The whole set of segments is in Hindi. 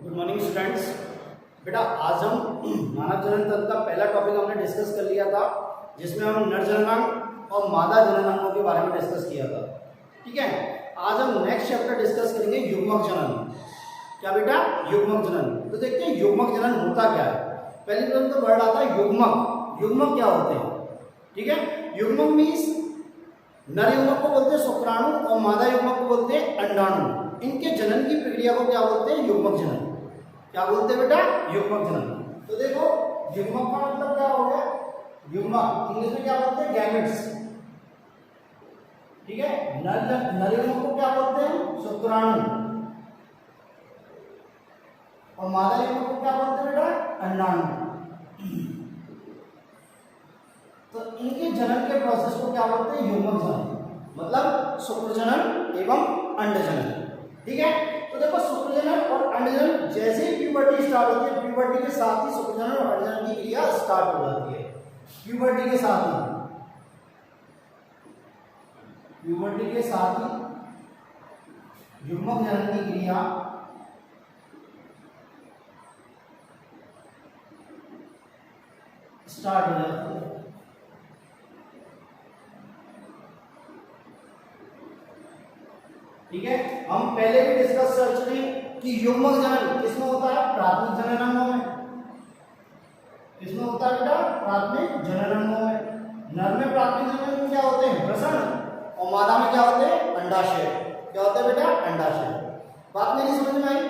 Good morning students. बेटा आज हम मानव जनन तंत्र का पहला टॉपिक हमने डिस्कस कर लिया था, जिसमें हम नर जननांग और मादा जननांगों के बारे में डिस्कस किया था। ठीक है, आज हम नेक्स्ट चैप्टर डिस्कस करेंगे युग्मक जनन। क्या बेटा? युग्मक जनन। तो देखते हैं युग्मक जनन होता क्या है। पहली प्रश्न तो वर्ड आता है युग्मक। युग्मक क्या होते हैं? ठीक है, युग्मक मीन्स नर युग्मक को बोलते हैं शुक्राणु और मादा युग्मक को बोलते हैं अंडाणु। इनके जनन की प्रक्रिया को क्या बोलते हैं? युग्मक जनन। क्या बोलते हैं बेटा? युग्मक जनन। तो देखो युग्मक का मतलब क्या हो गया? युग्मक इंग्लिश में क्या बोलते हैं? गैमेट्स। ठीक है, नर युग्मक को क्या बोलते हैं? शुक्राणु और मादा युग्मक को क्या बोलते हैं बेटा? अंडाणु। तो इनके जनन के प्रोसेस को क्या बोलते हैं? युग्मक जनन, मतलब शुक्र जनन एवं अंड जनन। ठीक है, तो देखो शुक्र जनन और अंड जनन जैसे ही प्यूबर्टी स्टार्ट होती है, प्यूबर्टी के साथ ही शुक्र जनन और अंड जनन की क्रिया स्टार्ट हो जाती है। प्यूबर्टी के साथ ही युग्मक जनन की क्रिया स्टार्ट हो जाती है। ठीक है, हम पहले भी डिस्कस कर चुके हैं कि युग्मक जनन किसमें होता है? प्राथमिक जननांगों में। किसमें होता है बेटा? प्राथमिक जननांगों में। नर में प्राथमिक जननांग क्या होते हैं? वृषण। और मादा में क्या होते हैं? अंडाशय। क्या होता है बेटा? अंडाशय। बात मेरी समझ में आई?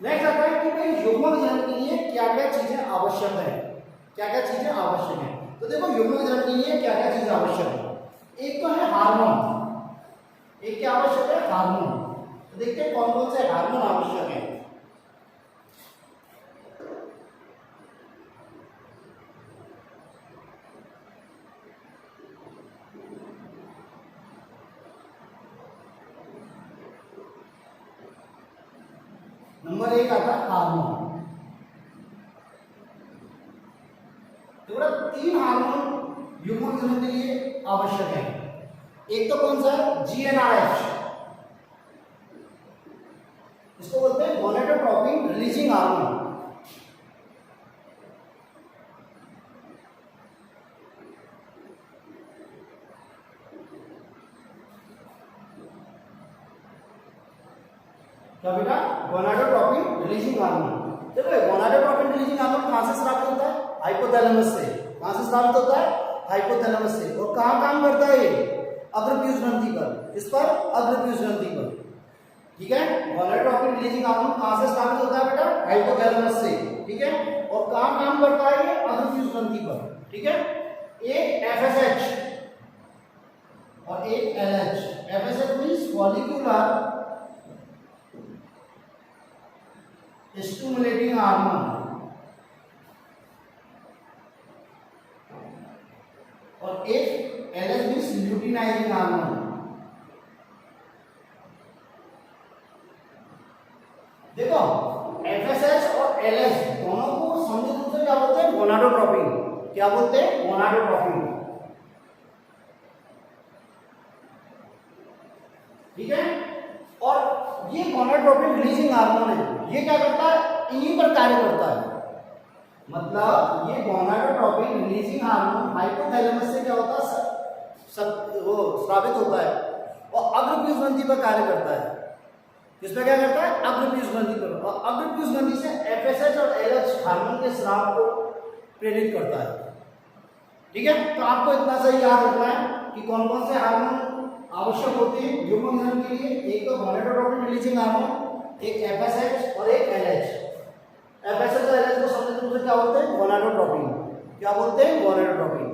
नेक्स्ट आता है कि भाई युग्मक जनन के लिए क्या क्या चीजें आवश्यक है। क्या क्या चीजें आवश्यक है? तो देखो युग्मक जनन के लिए क्या क्या चीजें आवश्यक है। एक तो है हार्मोन। एक क्या आवश्यक है? हार्मोन। तो देखते हैं कौन कौन से हार्मोन आवश्यक है। नंबर एक आता है हार्मोन। तो तीन हार्मोन युग्मक जनन के लिए आवश्यक है। एक तो कौन सा है? जीएनआरएच। इसको बोलते हैं गोनेडोट्रोपिन रिलीजिंग हार्मोन। क्या बेटा? Gonadotropin releasing hormone. देखो गोनाडोट्रोपिन रिलीजिंग हार्मोन कहां से स्रावित होता है? हाइपोथैलेमस से। कहां से स्रावित होता है? हाइपोथैलेमस से। और कहां काम करता है ये? अग्रपीयूष ग्रंथि पर। इस पर अग्रपीयूष ग्रंथि पर। ठीक है, गोनाडोट्रोपिन रिलीजिंग हार्मोन कहां से स्रावित होता है बेटा? हाइपोथैलेमस से। ठीक है, और कहां काम करता है ये? अग्रपीयूष ग्रंथि पर। ठीक है, एक एफएसएच और एक LH. FSH means follicular stimulating hormone और एक एलएच मींस ल्यूटिनाइजिंग हार्मोन। देखो एफएसएच और एलएच दोनों को संयुक्त रूप से क्या बोलते हैं? गोनाडोट्रोपिन। क्या बोलते हैं? गोनाडोट्रोपिन। ठीक है, और ये गोनाडोट्रोपिन रिलीजिंग हार्मोन है। ये क्या करता है? इन्हीं पर कार्य करता है। मतलब ये गोनाडोट्रोपिन रिलीजिंग हार्मोन हाइपोथैलेमस से क्या होता है? वो स्रावित होता है और अग्रपीयूष ग्रंथि पर कार्य करता है। किस पे क्या करता है? अग्रपीयूष ग्रंथि पर। और अग्रपीयूष ग्रंथि से एफएसएच और एलएच हार्मोन के स्राव को प्रेरित करता है। ठीक है, तो आपको इतना सा याद रखना है कि कौन कौन से हार्मोन आवश्यक होते हैं युग्मक जनन के लिए। एक तो गोनाडोट्रोपिन रिलीजिंग हार्मोन, एक एफएसएच और एक एलएच। एफएसएच और एलएच को संयुक्त रूप से क्या बोलते हैं? गोनाडोट्रोपिन। क्या बोलते हैं? गोनाडोट्रोपिन।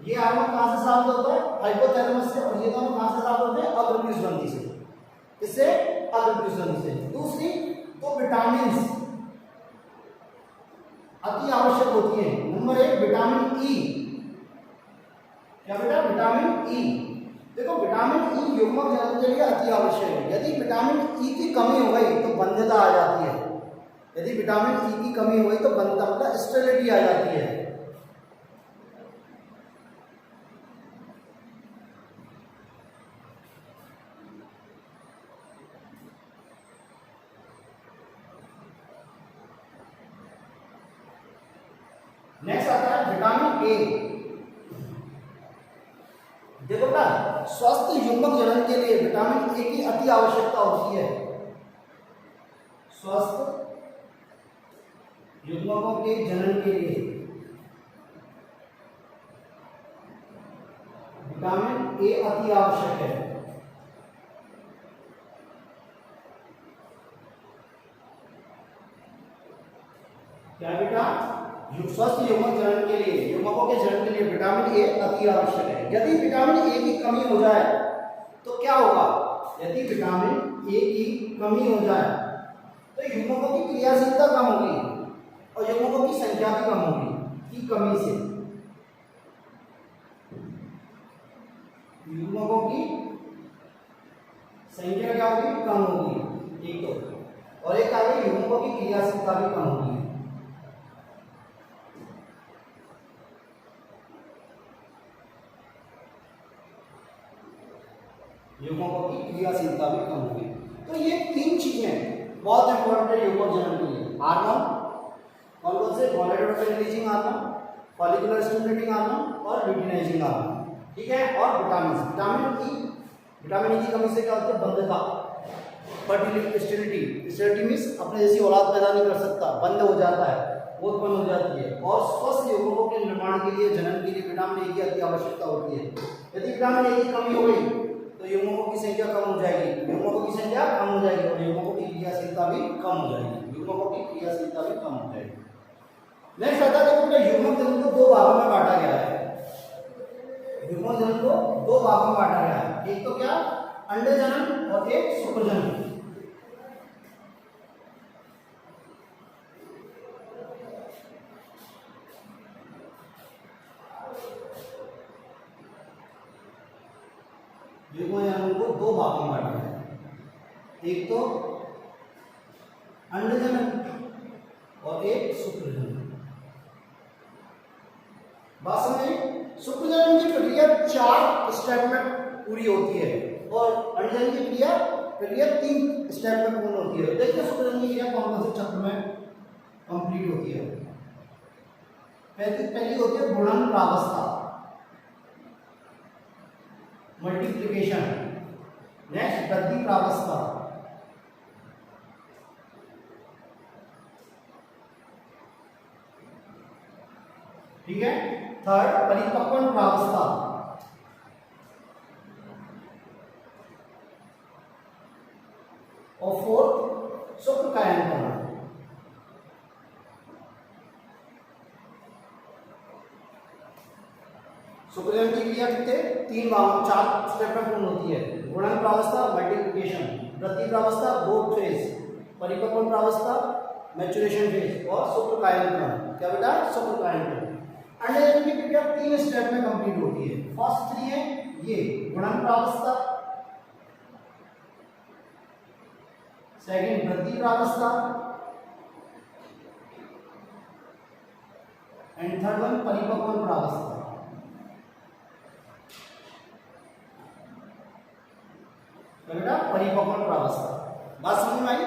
ये हार्मोन कहां से स्रावित होता है? हाइपोथैलेमस से। और ये दोनों कहां से स्रावित होते हैं? अग्रपीयूष ग्रंथि से। इससे अग्रपीयूष ग्रंथि से। दूसरी तो विटामिन अति आवश्यक होती है। नंबर एक विटामिन ई। क्या बेटा? Vitamin E. देखो विटामिन ई युग्मक जनन के लिए अति आवश्यक है। यदि विटामिन ई की कमी हो गई तो बंध्यता आ जाती है। यदि विटामिन ई की कमी हो गई तो बंध्यता मतलब स्टेरिलिटी आ जाती है। ए, देखो ना, स्वस्थ युग्मक जनन के लिए विटामिन ए की अति आवश्यकता होती है। स्वस्थ युग्मकों के जनन के लिए विटामिन ए अति आवश्यक है। क्या बेटा? स्वस्थ युग्मक जनन के लिए, युग्मकों के जनन के लिए विटामिन ए अति आवश्यक है। यदि विटामिन ए की कमी हो जाए तो क्या होगा? यदि विटामिन ए की कमी हो जाए तो युग्मकों की क्रियाशीलता कम होगी और युग्मकों की संख्या भी कम होगी की कमी से। युग्मकों की संख्या क्या होगी? कम होगी, एक तो, और एक आगे युग्मकों की क्रियाशीलता भी कम होगी। युग्मकों की क्रियाशीलता भी कम होगी। तो ये तीन चीजें बहुत इंपॉर्टेंट है युग्मक जनन के लिए। हार्मोन, कौन कौन से? Gonadotropin releasing hormone, follicular stimulating hormone और ल्यूटिनाइजिंग हार्मोन, ठीक है। और विटामिन ई की कमी से क्या होता है? बंधता, फर्टिलिटी, स्टेरिलिटी मींस अपने जैसी औलाद पैदा नहीं कर सकता, बंद हो जाता है, बहुत बंद हो जाती है। और स्वस्थ युग्मकों के निर्माण के लिए, जनन के लिए विटामिन ए की अति आवश्यकता होती है। यदि विटामिन ए की कमी हो गई तो युग्मकों की संख्या कम हो जाएगी, युग्मकों की संख्या कम हो जाएगी और युग्मकों की क्रियाशीलता भी कम हो जाएगी, युग्मकों की क्रियाशीलता भी कम हो जाएगी। नेक्स्ट आता है, देखो युग्मक जनन को दो भागों में बांटा गया है। युग्मक जनन को दो भागों में बांटा गया है, एक तो क्या? अंडे जनन और एक शुक्र जनन। युग्मक जनन को दो भागों में बांटा गया है, एक तो अंड जनन और एक शुक्र जनन। बात समझे? शुक्र जनन की प्रक्रिया 4 स्टेप में पूरी होती है और अंड जनन की प्रक्रिया 3 स्टेप में पूर्ण होती है। देखिए शुक्र जनन की क्रिया कौन से चक्र में कंप्लीट होती है? पहली होती है गुणन प्रावस्था, मल्टीप्लिकेशन। नेक्स्ट वृद्धि प्रावस्था, ठीक है। थर्ड परिपक्वन प्रावस्था, और फोर्थ शुक्र कायनकरण। शुक्र जनन की क्रिया कितने? 4 स्टेप में पूर्ण होती है। गुणन प्रावस्था, मल्टीप्लिकेशन, वृद्धि प्रावस्था, ग्रोथ फेज, परिपक्वन प्रावस्था, मैच्योरेशन फेज और शुक्र कायनकरण। क्या बेटा? शुक्र कायनकरण। अंडे जनन की प्रक्रिया 3 स्टेप में कंप्लीट होती है। फर्स्ट 3 है ये गुणन प्रावस्था, सेकंड वृद्धि प्रावस्था एंड थर्ड वन परिपक्वन प्रावस्था। बेटा परिपक्वन प्रावस्था, बात समझ में आई?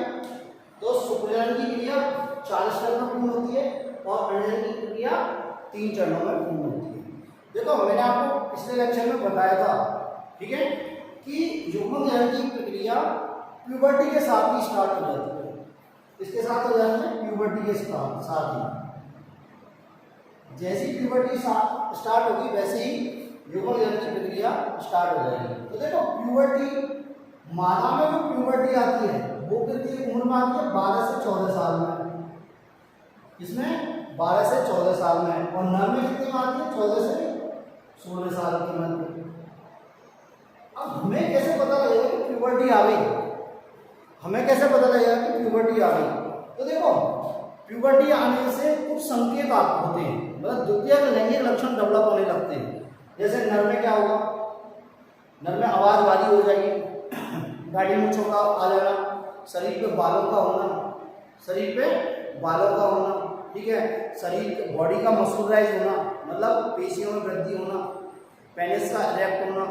तो शुक्र जनन की क्रिया 4 स्टेप में पूर्ण होती है और अंडे जनन की प्रक्रिया 3 चरणों में पूर्ण होती है। देखो मैंने आपको पिछले लेक्चर में बताया था, ठीक है, कि युग्मक जनन की प्रक्रिया प्यूबर्टी के साथ ही स्टार्ट हो जाती है। इसके साथ हो जाती है प्यूबर्टी के साथ ही। जैसी प्यूबर्टी स्टार्ट होगी वैसे ही युग्मक जनन की प्रक्रिया स्टार्ट हो जाएगी। तो देखो प्यूबर्टी, मादा में जो प्यूबर्टी आती है वो कितनी उम्र में आती है? 12 से 14 साल में। इसमें 12 से 14 साल में। और नर में कितनी में आती है? 14 से 16 साल की उम्र में। अब हमें कैसे पता लगेगा कि प्यूबर्टी आ गई? हमें कैसे पता लगेगा कि प्यूबर्टी आ गई? तो देखो प्यूबर्टी आने से कुछ संकेत होते हैं, मतलब द्वितीयक लैंगिक लक्षण डेवलप होने लगते हैं। जैसे नर में क्या होगा? नर में आवाज भारी हो जाएगी, दाढ़ी मूंछों का आ जाना, शरीर पे बालों का होना, ठीक है, शरीर बॉडी का मस्कुलराइज होना, मतलब पेशियों में वृद्धि होना, पेनिस का इरेक्ट होना,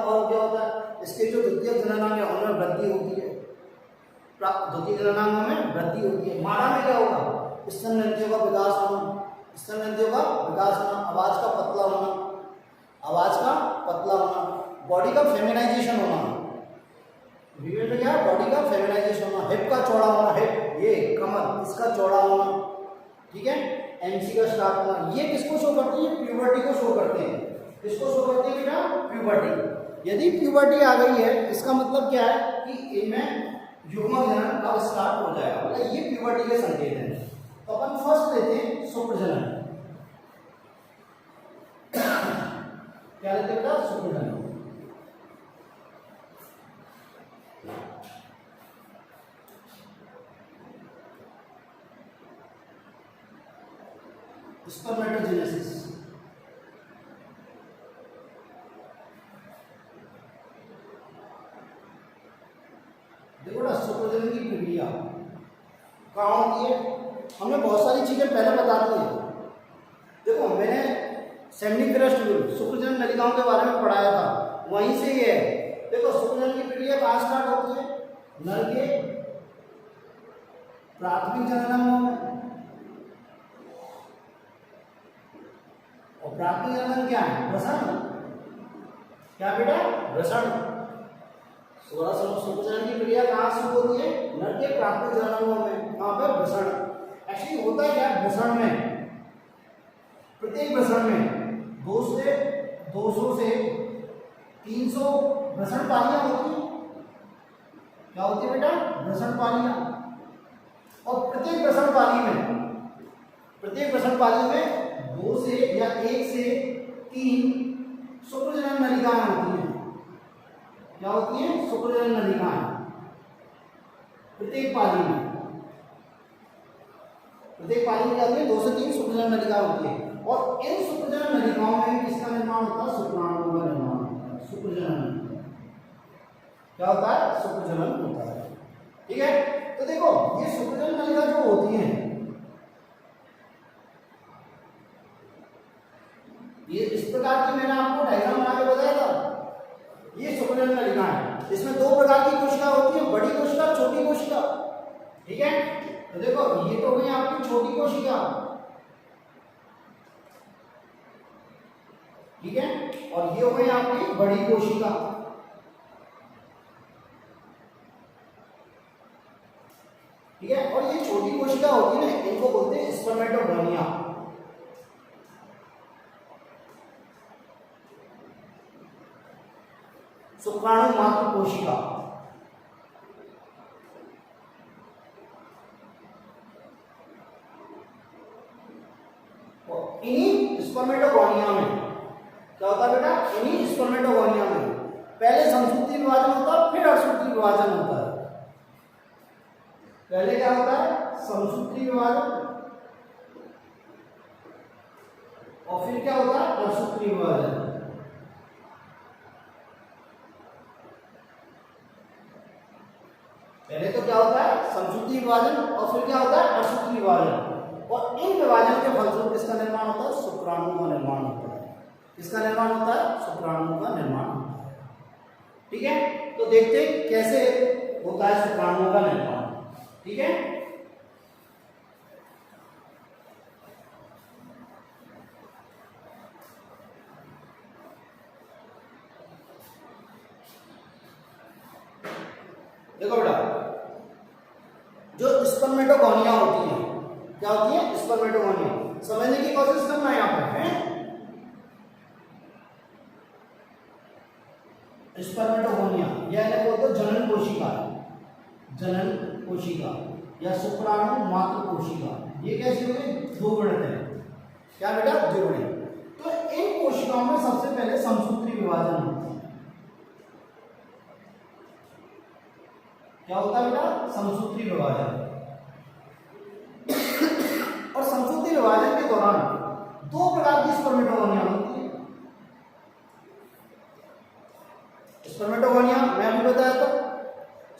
और क्या होता है? इसके जो द्वितीयक जननांग है उनमें वृद्धि होती है, द्वितीयक जननांग में वृद्धि होती है। मादा में क्या होगा? स्तनग्रंथियों का विकास होना, स्तनग्रंथियों का विकास होना, आवाज का पतला होना, आवाज का पतला होना, बॉडी का फेमिनाइजेशन होना, क्या बॉडी का फेमिनाइजेशन होना, हिप का चौड़ा होना, हिप ये कमर इसका चौड़ा होना, ठीक है, एमसी का स्टार्ट होना। ये किसको शो करती है? प्यूबर्टी को शो करते हैं। किसको शो करते हैं बेटा? प्यूबर्टी। यदि प्यूबर्टी आ गई है इसका मतलब क्या है कि इनमें युग्मक जनन अब स्टार्ट हो जाएगा, मतलब ये प्यूबर्टी के संकेत हैं। तो अपन फर्स्ट लेते हैं शुक्रजनन। क्या लेते हैं बेटा? शुक्रजनन। स्पर्मेटोजेनेसिस। देखो ना शुक्रजनन की प्रक्रिया कहाँ होती है? हमने बहुत सारी चीजें पहले बता दी है। देखो मैंने सेमिनिफेरस ट्यूब शुक्रजनन नलिकाओं के बारे में पढ़ाया था, वहीं से ये है। देखो शुक्रजनन की प्रक्रिया कहाँ स्टार्ट होती है? नर के प्राथमिक जननांगों में। और प्राथमिक जनन क्या है? वृषण। क्या बेटा? वृषण। शुक्रजनन की प्रक्रिया कहाँ शुरू होती है? नर के प्राथमिक जननांगों में। कहाँ पे? वृषण। एक्चुअली होता है क्या वृषण में? प्रत्येक वृषण में 200 से 300 वृषण पालियां होती हैं। क्या होती है बेटा? वृषण पालियां। और प्रत्येक वृषण पाली में 2 से या 1 से 3 शुक्रजनन नलिकाएं होती हैं। क्या होती हैं? शुक्रजनन नलिकाएं प्रत्येक पाली में। प्रत्येक पाली में क्या होती है? 2 से 3 शुक्रजनन नलिकाएं होती है। और इन शुक्रजनन नलिकाओं में किसका निर्माण होता है? शुक्राणुओं का निर्माण होता है। शुक्रजनन क्या होता है? शुक्रजनन होता है। ठीक है, तो देखो ये शुक्रजनन नलिका जो होती है ये इस प्रकार की, मैंने आपको डायग्राम बना के बताया था। ये शुक्रजनन नलिका है, इसमें 2 प्रकार की कोशिका होती है, बड़ी कोशिका, छोटी कोशिका। ठीक है, तो देखो ये तो गई आपकी छोटी कोशिका, ठीक है, और ये हो गई आपकी बड़ी कोशिका। ठीक है, और ये छोटी कोशिका होती है ना, इनको बोलते हैं स्पर्मेटोगोनिया। शुक्राणु मात्र कोशिका। इन्हीं स्पर्मेटोगोनिया में क्या होता है बेटा? इन्हीं स्पर्मेटोगोनिया में पहले समसूत्री विभाजन होता है, फिर अर्धसूत्री विभाजन होता है। पहले क्या होता है? समसूत्री विभाजन, और फिर क्या होता है? अर्धसूत्री विभाजन। पहले तो क्या होता है? समसूत्री विभाजन, और फिर क्या होता है? अर्धसूत्री विभाजन। और इन विभाजन के फलस्वरूप किसका निर्माण होता है? शुक्राणुओं का निर्माण होता है। किसका निर्माण होता है? शुक्राणुओं का निर्माण होता है। ठीक है, तो देखते हैं कैसे होता है शुक्राणुओं का निर्माण। ठीक है, देखो बेटा, जो स्पर्मेटोगोनिया होती है, क्या होती है? स्पर्मेटोगोनिया। समझने की कोशिश करना है यहाँ पे है। स्पर्मेटोगोनिया यह बोलते हैं जनन कोशिका, जनन कोशिका या शुक्राणु मात्र कोशिका। ये कैसी होगी? द्विगुणित है। क्या बेटा? द्विगुणित। तो इन कोशिकाओं में सबसे पहले समसूत्री विभाजन होता है। क्या होता है बेटा? समसूत्री विभाजन। और समसूत्री विभाजन के दौरान 2 प्रकार की स्पर्मेटोगोनिया होती है। स्पर्मेटोगोनिया मैं अभी बताया था,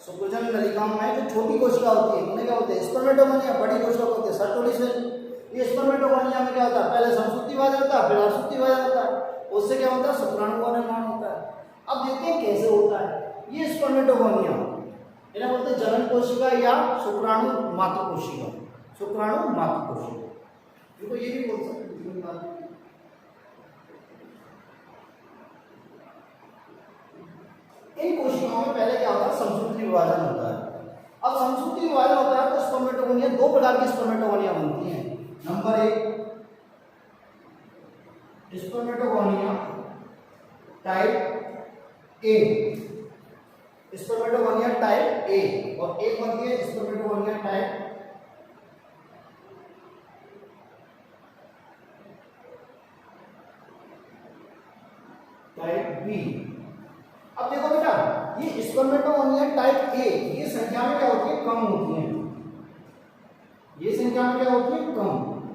शुक्रजनन नलिकाओं में जो छोटी कोशिका होती है उन्हें क्या होते हैं? स्पर्मेटोगोनिया। बड़ी कोशिका होती है सर्टोली सेल। ये स्पर्मेटोगोनिया में क्या होता है? पहले समसूत्री विभाजन होता है, फिर अर्धसूत्री विभाजन होता है। उससे क्या होता है? शुक्राणु का निर्माण होता है। अब देखते हैं कैसे होता है ये स्पर्मेटोगोनिया। इन्हें बोलते हैं जनन कोशिका या शुक्राणु मात्र कोशिका। शुक्राणु मातृ कोशिका, देखो ये भी बोल सकते हैं। इन कोशिकाओं में पहले क्या होता है, समसूत्री विभाजन होता है। अब समसूत्री विभाजन होता है तो स्पर्मेटोगोनिया, दो प्रकार की स्पर्मेटोगोनिया बनती हैं। Number 1 spermatogonia type A, spermatogonia type A, और एक बनती है स्पर्मेटोगोनिया टाइप बी। अब देखो बेटा, ये स्पर्मेटोगोनिया टाइप ए ये संख्या में क्या होती है, कम होती है। ये संख्या में क्या होती है, कम,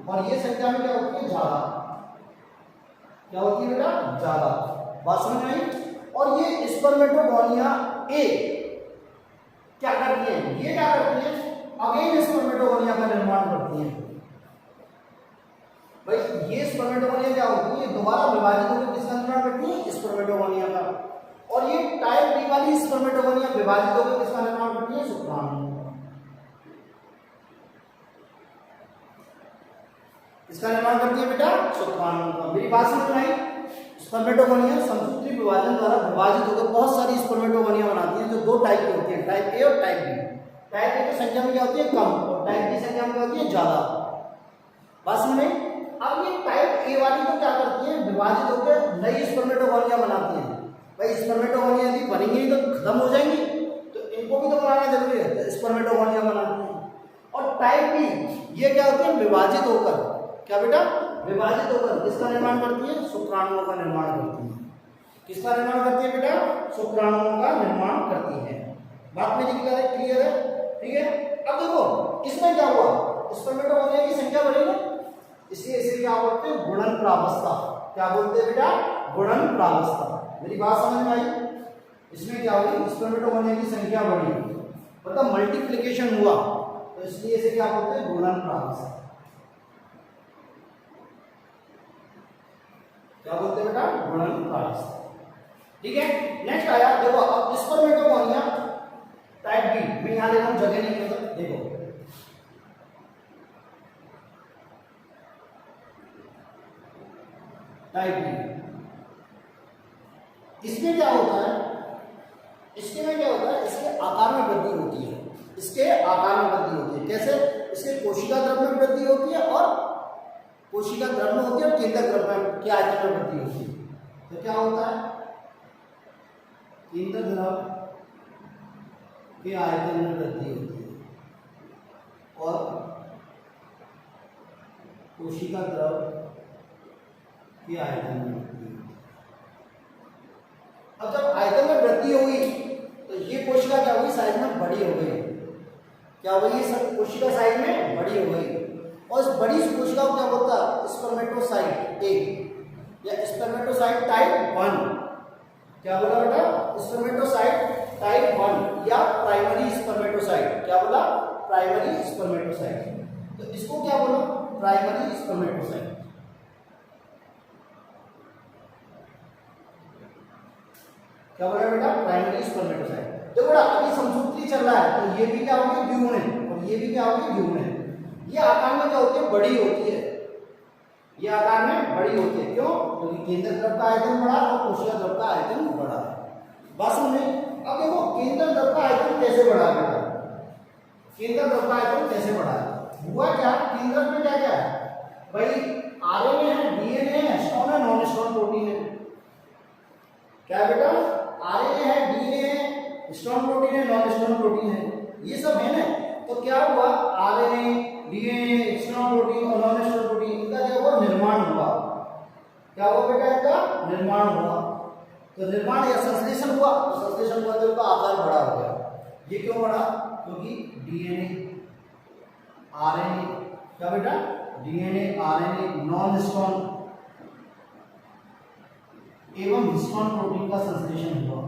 और ये संख्या में क्या होती है, ज्यादा। क्या होती है बेटा, ज्यादा। बात समझ में आई। और ये स्पर्मेटोगोनिया ए क्या करती है, ये क्या करती है, अगेन स्पर्मेटोगोनिया का निर्माण करती है। भाई ये स्पर्मेटोगोनिया क्या होती है, दोबारा विभाजित होकर किसका निर्माण करती है, स्पर्मेटोगोनिया का। और ये टाइप बी वाली स्पर्मेटोगोनिया विभाजित होकर किसका निर्माण करती है, शुक्राणु। इसका निर्माण करती है बेटा, शुक्राणु का। मेरी बात समझ में आई। स्पर्मेटोगोनिया समसूत्री विभाजन द्वारा विभाजित होकर बहुत सारी स्पर्मेटोगोनिया बनाती हैं, जो दो टाइप की होती हैं, टाइप ए और टाइप बी। टाइप ए की संख्या में क्या होती है, कम, और टाइप बी संख्या में क्या होती है, ज्यादा। बात समझ में। अब ये टाइप ए वाली तो क्या करती है, विभाजित होकर नई स्पर्मेटोगोनिया बनाती है। भाई स्पर्मेटोगोनिया यदि बनेंगी तो खत्म हो जाएंगी, तो इनको भी तो बनाना जरूरी है, स्पर्मेटोगोनिया बनाती है। और टाइप बी ये क्या होती है, विभाजित होकर, क्या बेटा, विभाजित होकर किसका निर्माण करती है, शुक्राणुओं का निर्माण करती है। किसका निर्माण करती है बेटा, शुक्राणुओं का निर्माण करती है। बात मेरी क्लियर है, ठीक है। अब देखो इसमें क्या हुआ, स्पर्मेटोगोनिया की संख्या बढ़ी ना, इसलिए इसे क्या बोलते हैं, गुणन प्रावस्था। क्या बोलते हैं बेटा, गुणन प्रावस्था। मेरी बात समझ में आई। इसमें क्या हुई, स्पर्मेटोगोनिया की संख्या बढ़ी, मतलब मल्टीप्लिकेशन हुआ, तो इसलिए इसे क्या बोलते हैं, गुणन प्रावस्था। क्या बोलते हैं बेटा, गुणन प्रावस्था। ठीक है। नेक्स्ट आया, देखो अब स्पर्मेटोगोनिया टाइप बी, मैं यहां ले रहा हूं, जगह नहीं है तो देखो, टाइप बी। इसमें क्या होता है, इसके में क्या होता है, इसके आकार में वृद्धि होती है। इसके आकार में वृद्धि होती है कैसे, इसके कोशिका द्रव्य में वृद्धि होती है, और कोशिका द्रव्य में होती है, और केंद्रक द्रव्य के आयतन में वृद्धि होती है। तो क्या होता है, केंद्रक द्रव्य के आयतन में वृद्धि होती है, और कोशिका द्रव्य के आयतन में वृद्धि होती है। अब जब आयतन में वृद्धि होगी तो ये कोशिका क्या होगी, साइज में बड़ी हो गई। क्या हो गई, सब कोशिका साइज में बड़ी हो गई, और इस बड़ी कोशिका को क्या बोलता है, स्पर्मेटोसाइट ए, या स्पर्मेटोसाइट टाइप 1। क्या बोला बेटा, स्पर्मेटोसाइट टाइप 1, या प्राइमरी स्पर्मेटोसाइट। क्या बोला, प्राइमरी स्पर्मेटोसाइट। तो इसको क्या बोला, प्राइमरी स्पर्मेटोसाइट। क्या बोला बेटा, प्राइमरी स्पर्मेटोसाइट। देखो बेटा अभी समसूत्री चल रहा है, तो ये भी क्या होगी, द्विगुण है, और ये भी क्या होगी, द्विगुण है। ये आकार में क्या होती है, बड़ी होती है। ये आकार में बड़ी होती है, क्यों, क्योंकि केंद्र द्रव्य का आयतन बड़ा और कोशिका द्रव्य का आयतन बड़ा है। बात समझे। अब देखो केंद्र द्रव्य का आयतन कैसे बढ़ा बेटा, केंद्र द्रव्य का आयतन कैसे बढ़ा है, हुआ क्या, केंद्र में क्या क्या है भाई, आरएनए है, डीएनए है, हिस्टोन है, नॉन हिस्टोन प्रोटीन है। क्या बेटा, आरएनए है, डीएनए है, हिस्टोन प्रोटीन है, नॉन हिस्टोन प्रोटीन है, ये सब है ना। तो क्या हुआ, आरएनए, डीएनए, हिस्टोन प्रोटीन और नॉन हिस्टोन प्रोटीन, इनका क्या हुआ, निर्माण हुआ। क्या हुआ बेटा, इनका निर्माण हुआ। तो निर्माण या संश्लेषण हुआ, तो संश्लेषण हुआ तो इनका आकार बड़ा हो गया। ये क्यों बढ़ा, क्योंकि डीएनए, आरएनए, क्या बेटा, डीएनए, आरएनए, नॉन हिस्टोन एवं हिस्टोन प्रोटीन का संश्लेषण हुआ।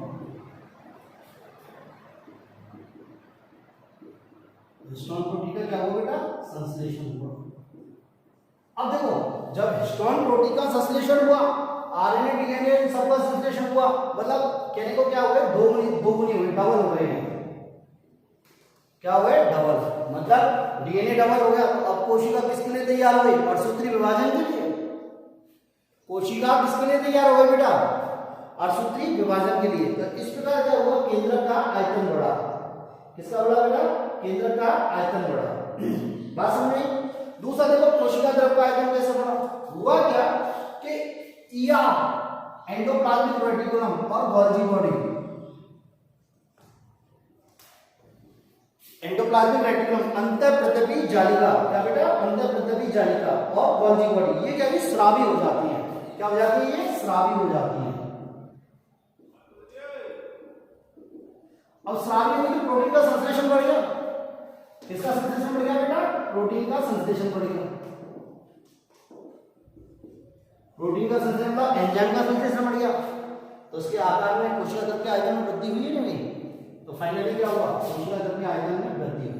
हिस्टोन प्रोटीन का क्या हुआ बेटा, संश्लेषण हुआ। अब देखो जब हिस्टोन प्रोटीन का संश्लेषण हुआ, आरएनए, डीएनए इन सबका संश्लेषण हुआ, मतलब कहने को क्या हो गया, दो गुनी हुए, डबल हो गए हैं। क्या हुए, डबल, मतलब मतलब डीएनए डबल हो गया। तो अब कोशिका किसके लिए तैयार हो गई? अर्थसूत्री विभाजन के लिए। कोशिका किसके लिए तैयार हो गई बेटा? अर्थसूत्री विभाजन के लिए। तो इस प्रकार क्या हुआ? केंद्र का आयतन बढ़ा। किसका बढ़ा बेटा? केंद्र का आयतन बढ़ा। बात समझ में? दूसरा देखो कोशिका द्रव का आयतन कैसे बढ़ा? हुआ क्या कि ईआर एंडोप्लाज्मिक रेटिकुलम और गोल्गी बॉडी, एंडोप्लाज्मिक रेटिकुलम अंतःप्रतपी जालिका, क्या बेटा? अंतःप्रतपी जालिका और गोल्गी बॉडी, ये क्या भी स्रावी हो जाती है। क्या हो जाती है? ये स्रावी हो जाती है। अब स्रावी होने की प्रोटीन का संश्लेषण बढ़ गया। किसका संश्लेषण बढ़ गया बेटा? प्रोटीन का संश्लेषण बढ़ गया। प्रोटीन का संश्लेषण मतलब एंजाइम का संश्लेषण बढ़ गया। तो उसके आकार में कोशिका द्रव के आयतन में वृद्धि हुई है नहीं? तो फाइनली क्या हुआ? कोशिका द्रव के आयतन में वृद्धि हुई।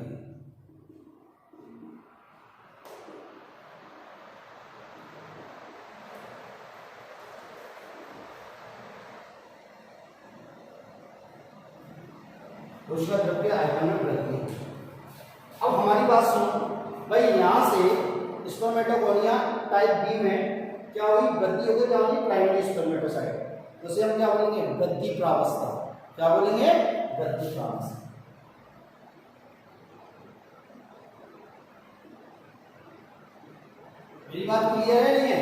कोशिका द्रव के आयतन में वृद्धि। अब हमारी बात सुनो भाई, यहां से स्पर्मेटोगोनिया टाइप बी में क्या हुई? वृद्धि हो गई। क्या होगी? Primary spermatocyte. तो उसे हम क्या बोलेंगे? वृद्धि प्रावस्था। क्या बोलेंगे? वृद्धि प्रावस्था। मेरी बात क्लियर है नहीं है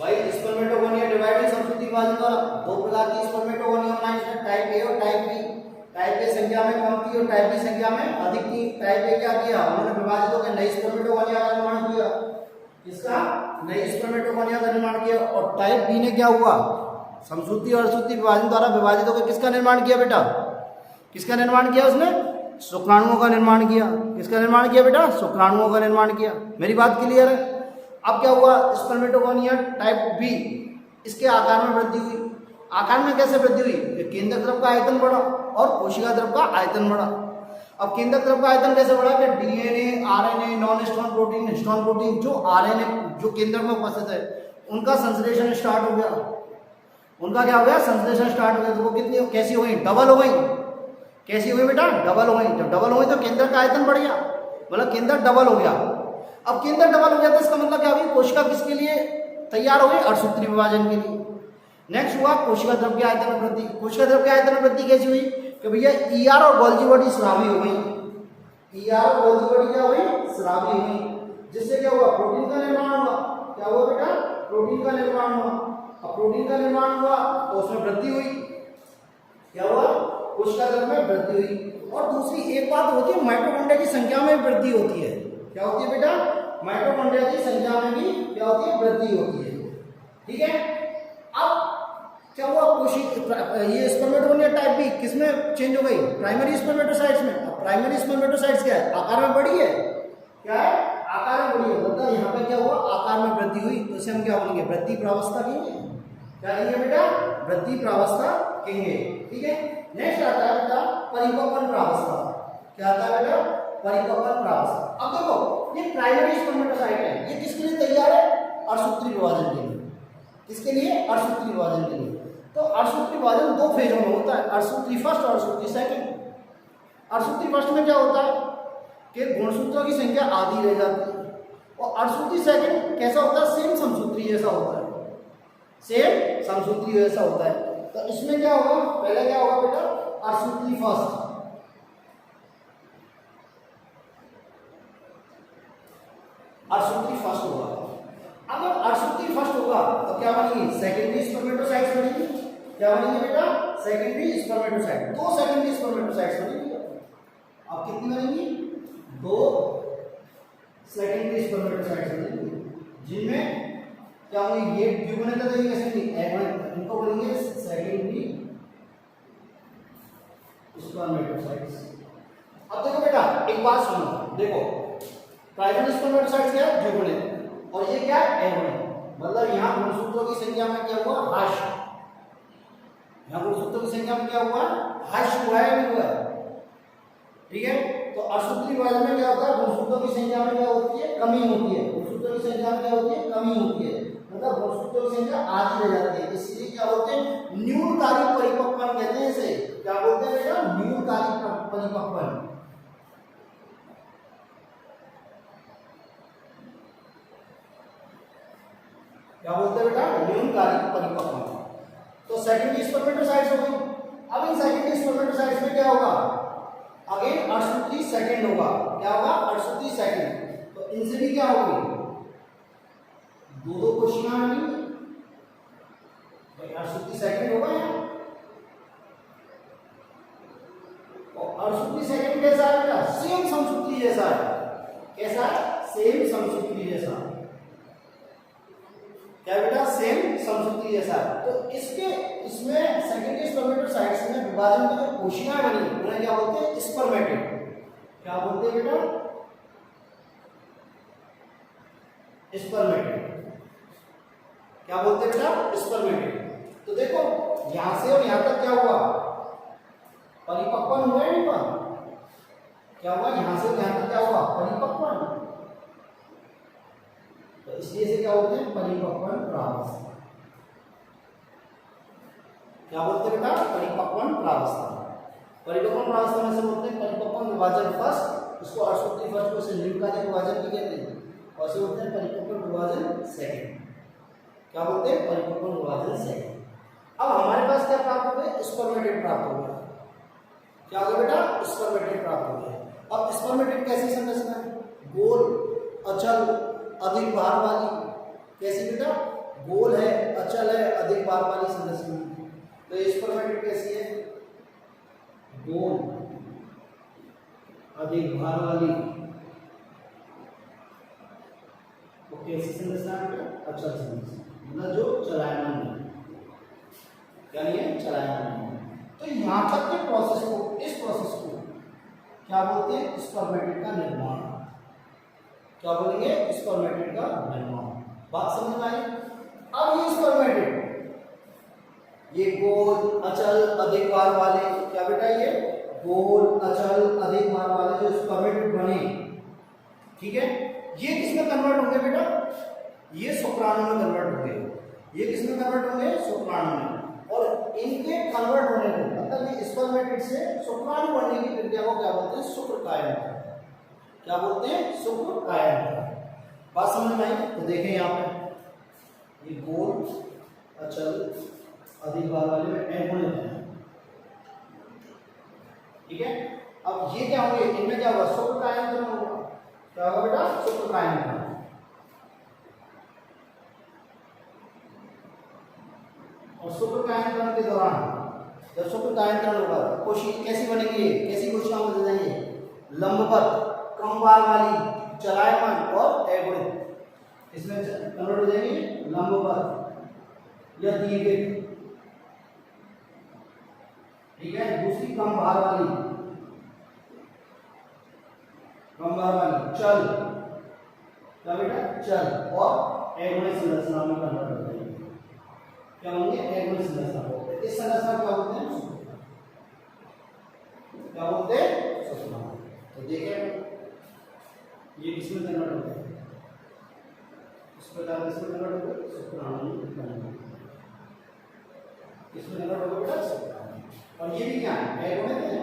भाई? स्पर्मेटोगोनिया डिवाइडेड संस्कृति विभाजन द्वारा दो प्रकार की स्पर्मेटोगोनिया बनाई जाती है, टाइप ए और टाइप बी। टाइप ए संख्या में कम थी और टाइप बी संख्या में अधिक थी। टाइप ए क्या किया? उन्होंने विभाजित होकर नई स्पर्मेटोगोनिया का निर्माण किया। किसका? नई स्पर्मेटोगोनिया का निर्माण किया। और टाइप बी ने क्या हुआ? समसूत्री और अर्थसूत्री विभाजन द्वारा विभाजित होकर किसका निर्माण किया बेटा? किसका निर्माण किया उसने? शुक्राणुओं का निर्माण किया। किसका निर्माण किया बेटा? शुक्राणुओं का निर्माण किया। मेरी बात क्लियर है? अब क्या हुआ? स्पर्मेटोगोनिया टाइप बी, इसके आकार में वृद्धि हुई। आकार में कैसे वृद्धि हुई? केंद्र द्रव का आयतन बढ़ा और कोशिका द्रव का आयतन बढ़ा। अब केंद्र द्रव का आयतन कैसे बढ़ा? कि DNA, RNA, non histone protein, histone protein जो आरएनए जो केंद्र में उपस्थित है उनका संश्लेषण स्टार्ट हो गया। उनका क्या हो गया? संश्लेषण स्टार्ट हो गया। तो वो कितनी कैसी हो गई? डबल हो गई। कैसी हो गई बेटा? डबल हो गई। जब डबल हो गई तो केंद्र का आयतन बढ़ गया, मतलब केंद्र डबल हो गया। अब केंद्र डबल हो गया तो इसका मतलब क्या हुई? कोशिका किसके लिए तैयार हो गई? अर्थसूत्री विभाजन के लिए। नेक्स्ट हुआ कोशिका द्रव के आयतन में वृद्धि। कोशिका द्रव के आयतन में वृद्धि कैसी हुई? कि भैया ईआर और गोल्गी बॉडी स्रावी हो गई। ईआर और गोल्गी बॉडी क्या हुई? स्रावी हुई। जिससे क्या हुआ? प्रोटीन का निर्माण हुआ। क्या हुआ बेटा? प्रोटीन का निर्माण हुआ। अब प्रोटीन का निर्माण हुआ तो उसमें वृद्धि हुई। क्या हुआ? कोशिका द्रव में वृद्धि हुई। और दूसरी एक बात होती है, माइटोकॉन्ड्रिया की संख्या में वृद्धि होती है। क्या होती है बेटा? माइटोकॉन्ड्रिया की संख्या में भी क्या होती है? वृद्धि होती है। ठीक है। अब क्या हुआ? ये स्पर्मेटोगोनिया टाइप बी किसमें चेंज हो गई? प्राइमरी स्पर्मेटोसाइट्स में। अब प्राइमरी स्पर्मेटोसाइट्स क्या है? आकार में बढ़ी है। क्या है? आकार में बढ़ी है। मतलब यहाँ पे क्या हुआ? आकार में वृद्धि हुई। तो इसे हम क्या बोलेंगे? वृद्धि प्रावस्था कहेंगे। क्या कहेंगे बेटा? वृद्धि प्रावस्था कहेंगे। ठीक है। नेक्स्ट आता है बेटा परिपक्वन प्रावस्था। क्या आता है बेटा? परिपक्वन प्रावस्था। अब देखो ये प्राइमरी स्पर्मेटोसाइट है, ये किसके लिए तैयार है? अर्थसूत्री विभाजन के लिए। किसके लिए? अर्थसूत्री विभाजन के लिए। तो अर्थसूत्री विभाजन दो फेजों में होता है, अर्थसूत्री फर्स्ट और अर्थसूत्री सेकंड। अर्थसूत्री फर्स्ट में क्या होता है कि गुणसूत्रों की संख्या आधी रह जाती है, और अर्थसूत्री सेकंड कैसा होता है? सेम समसूत्री जैसा होता है। सेम समसूत्री जैसा होता है। तो इसमें क्या होगा? पहले क्या होगा बेटा? अर्थसूत्री फर्स्ट। अर्थसूत्री फर्स्ट होगा। अब जब अर्थसूत्री फर्स्ट होगा तो क्या बनेगी? सेकेंडरी स्पर्मेटोसाइट्स बनेगी। क्या बनेगी बेटा? Secondary spermatocyte. दो सेकेंडरी स्पर्मेटोसाइट्स बनेगी। अब कितनी बनेगी? दो सेकेंडरी स्पर्मेटोसाइट्स बनेगी, जिनमें क्या होंगे? ये द्विगुणित देंगे कैसे? इनको बोलेंगे सेकेंडरी स्पर्मेटोसाइट्स। अब देखो बेटा एक बात सुनो, देखो प्राइमरी स्पर्मेटोसाइट्स क्या है? द्विगुणित, और ये क्या है? एगुणित। मतलब यहाँ गुणसूत्रों की संख्या में क्या हुआ? ह्रास। यहाँ गुणसूत्रों की संख्या में क्या हुआ? ह्रास हुआ है, नहीं हुआ है? ठीक है। तो अर्थसूत्री विभाजन में क्या होता है? गुणसूत्रों की संख्या में क्या होती है? कमी होती है। गुणसूत्रों की संख्या में क्या होती है? कमी होती है। मतलब गुणसूत्रों की संख्या आधी रह जाती है। इसलिए क्या बोलते हैं? न्यूनकालिक परिपक्वन कहते हैं इसे। क्या बोलते हैं बेटा? न्यूनकालिक परिपक्वन। क्या बोलते हैं बेटा, न्यूनकालिक परिपक्वता। तो सेकेंडरी स्पर्मेटोसाइट्स हो गई। अब इन सेकेंडरी स्पर्मेटोसाइट्स में क्या होगा, अगेन अड़सूत्री सेकंड होगा। क्या होगा, अड़सूत्री सेकंड। तो इनसे भी क्या होगी, दो कोशिकाएं बनी, अड़सूत्री सेकंड होगा यहाँ। और अड़सूत्री सेकंड कैसा है बेटा, सेम समसूत्री जैसा है। कैसा है, सेम समसूत्री जैसा। क्या बेटा, सेम समसूत्री जैसा। तो इसके इसमें सेकेंडरी स्पर्मेटोसाइट्स में विभाजन की जो कोशिकाएं बनी उन्हें क्या बोलते हैं, स्पर्मेटिड। क्या बोलते हैं बेटा, स्पर्मेटिड। क्या बोलते हैं बेटा, स्पर्मेटिड। तो देखो यहां से और यहां तक क्या हुआ, परिपक्वन हुआ है नहीं हुआ, क्या हुआ, यहां से यहां तक क्या हुआ, परिपक्वन। तो इसलिए से क्या बोलते हैं, परिपक्वन प्रावस्था। क्या बोलते हैं बेटा, परिपक्वन प्रावस्था। परिपक्वन प्रावस्था में से बोलते हैं परिपक्वन विभाजन फर्स्ट, उसको अड़सूत्री फर्स्ट को से न्यूनकालिक विभाजन भी कहते हैं, और से बोलते हैं परिपक्वन विभाजन सेकंड। क्या बोलते हैं, परिपक्वन विभाजन सेकंड। अब हमारे पास क्या प्राप्त हो गया, स्पर्मेटिड प्राप्त हो गया। क्या हो गया बेटा, स्पर्मेटिड प्राप्त हो गया। अब स्पर्मेटिड कैसी संरचना है, गोल, अचल, अधिक भार वाली। कैसी बेटा, गोल है, अचल है, अधिक भार वाली संरचना। तो स्पर्मेटिड कैसी है, गोल, अधिक भार वाली। तो कैसी संरचना है, अचल संरचना, मतलब जो चलायमान है, यानी ये चलायमान है। तो यहां तक के प्रोसेस को, इस प्रोसेस को क्या बोलते हैं, स्पर्मेटिड का निर्माण। क्या बोलेंगे, स्पर्मेटिड का निर्माण। बात समझ में आई। अब ये स्पर्मेटिड, ये गोल, अचल, अधिक भार वाले, क्या बेटा, ये गोल, अचल, अधिक भार वाले जो स्पर्मेटिड बने, ठीक है, ये किसमें कन्वर्ट होंगे बेटा, ये शुक्राणु में कन्वर्ट होंगे। ये किसमें कन्वर्ट होंगे, शुक्राणु में। और इनके कन्वर्ट होने को, मतलब ये स्पर्मेटिड से शुक्राणु बनने की प्रक्रिया को क्या बोलते हैं, शुक्रकायन। क्या बोलते हैं, शुक्रकायन। बात समझ में आई। तो देखें यहाँ पे ये गोल, अचल, अधिक भार वाले में एगुण है, ठीक है। अब ये क्या होंगे, इनमें क्या होगा, शुक्रकायन होगा। क्या होगा बेटा, शुक्रकायन। और शुक्रकायन के दौरान जब शुक्रकायन होगा, कोशिका कैसी बनेगी, कैसी कोशिकाएं बन जाएंगे, लंबवत, कम भार वाली, चलायमान और एगुणित। इसमें कन्वर्ट हो जाएंगे लंबवत या दीर्घित, ठीक है। दूसरी कम भार वाली, कम भार वाली चल, क्या बेटा, चल, और एगुणित संरचना में कन्वर्ट हो जाएंगे। क्या होंगे, एगुणित संरचना बोलते हैं। इस संरचना क्या बोलते हैं, क्या बोलते हैं, सुषमा। तो देखें ये किसमें कन्वर्ट होते हैं, इस प्रकार किसमें कन्वर्ट होते हैं, शुक्राणु में। किसमें कन्वर्ट होगा बेटा, शुक्राणु। और ये भी क्या है, एगुणित है।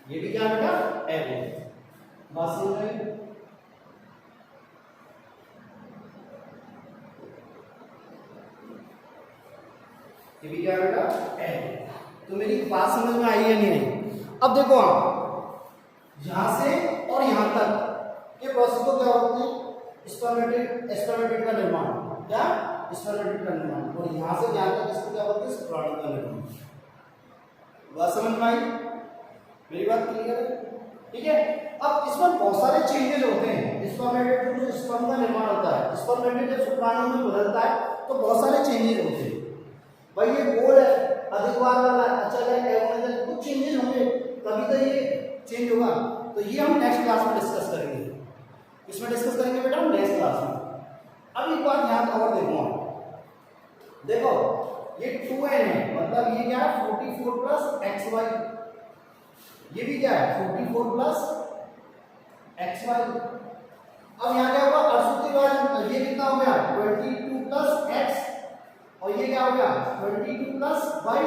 ये भी क्या बेटा, एगुणित। बात समझ में आई। ये भी क्या बेटा, एगुणित। तो मेरी बात समझ में आई या नहीं आई। अब देखो आप यहां से और यहां तक ये प्रोसेस को क्या बोलते हैं, स्पर्मेटिड का निर्माण। क्या, स्पर्मेटिड का निर्माण। और यहां से यहां तक इसको क्या बोलते हैं, शुक्राणु का निर्माण। बात समझ में आई, मेरी बात क्लियर है, ठीक है। अब इसमें बहुत सारे चेंजेस होते हैं। स्पर्मेटिड जो स्पर्म का निर्माण होता है, स्पर्मेटिड जब शुक्राणु में बदलता है तो बहुत सारे चेंजेस होते हैं। भाई ये गोल है, अधिक भार वाला है, अचल है, एगुणित है, कुछ चेंजेस होंगे तभी तो ये चेंज होगा। तो ये हम नेक्स्ट क्लास में डिस्कस करेंगे। इसमें डिस्कस करेंगे बेटा हम नेक्स्ट क्लास में। अब एक बात यहाँ और देखो, देखो ये 2n है, मतलब ये क्या है, 44 प्लस xy। ये भी क्या है, 44 प्लस xy। अब यहाँ क्या होगा, अड़सूत्री विभाजन, ये कितना हो गया, 22 प्लस x, और ये क्या हो गया, 22 प्लस y।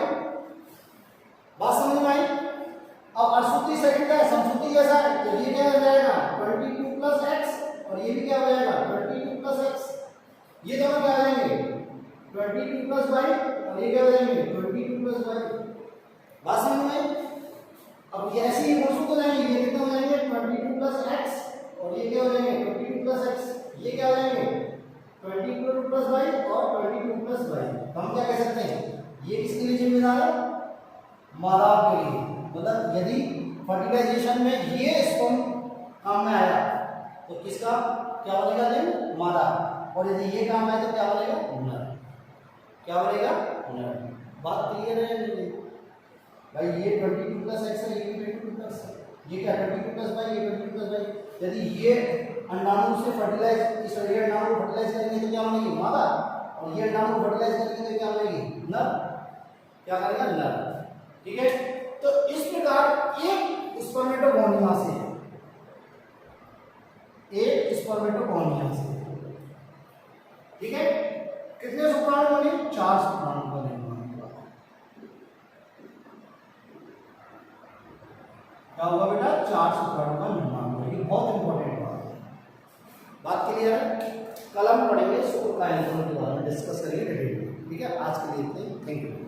बात समझ में आई। अब अड़सूत्री सेकंड है, समसूत्री जैसा है, तो ये क्या हो जाएगा, 22 प्लस x, और ये भी क्या हो जाएगा, 22 प्लस एक्स, ये दोनों क्या हो जाएंगे 22 प्लस वाई, और ये क्या हो जाएंगे 22 प्लस वाई। बात समझ में? अब ये ऐसे ही मौजूद हो जाएंगे, ये कितने हो जाएंगे 22 प्लस एक्स, और ये क्या हो जाएंगे 22 प्लस एक्स, ये क्या हो जाएंगे 22 प्लस वाई और 22 प्लस वाई। तो हम क्या कह सकते हैं, ये किसके लिए जिम्मेदार है, मादा के लिए। मतलब यदि फर्टिलाइजेशन में ये स्पर्म काम में आया तो किसका क्या बनेगा लिंग, मादा, और यदि ये काम आए तो क्या बनेगा नर, क्या बनेगा नर। बात क्लियर है भाई? ये 22 प्लस एक्स है, ये 22 प्लस है, ये क्या 22 प्लस वाई, ये 22 प्लस वाई। यदि ये अंडाणु से फर्टिलाइज, इस ये अंडाणु को फर्टिलाइज करेंगे तो क्या बनेगी मादा, और ये अंडाणु को फर्टिलाइज करेंगे तो क्या बनेगी नर, क्या करेगा नर। ठीक है, तो इस प्रकार एक स्पर्मेटोगोनिया से, एक स्पर्मेटोगोनिया से, ठीक है, कितने शुक्राणु बने, 4 शुक्राणु का निर्माण हुआ। क्या होगा बेटा, 4 शुक्राणु का निर्माण हुआ। ये बहुत इंपॉर्टेंट बात है। बात क्लियर है? कल हम पढ़ेंगे शुक्र कायंत्रण के बारे में, डिस्कस करेंगे डिटेल में। ठीक है, आज के लिए इतने, थैंक यू।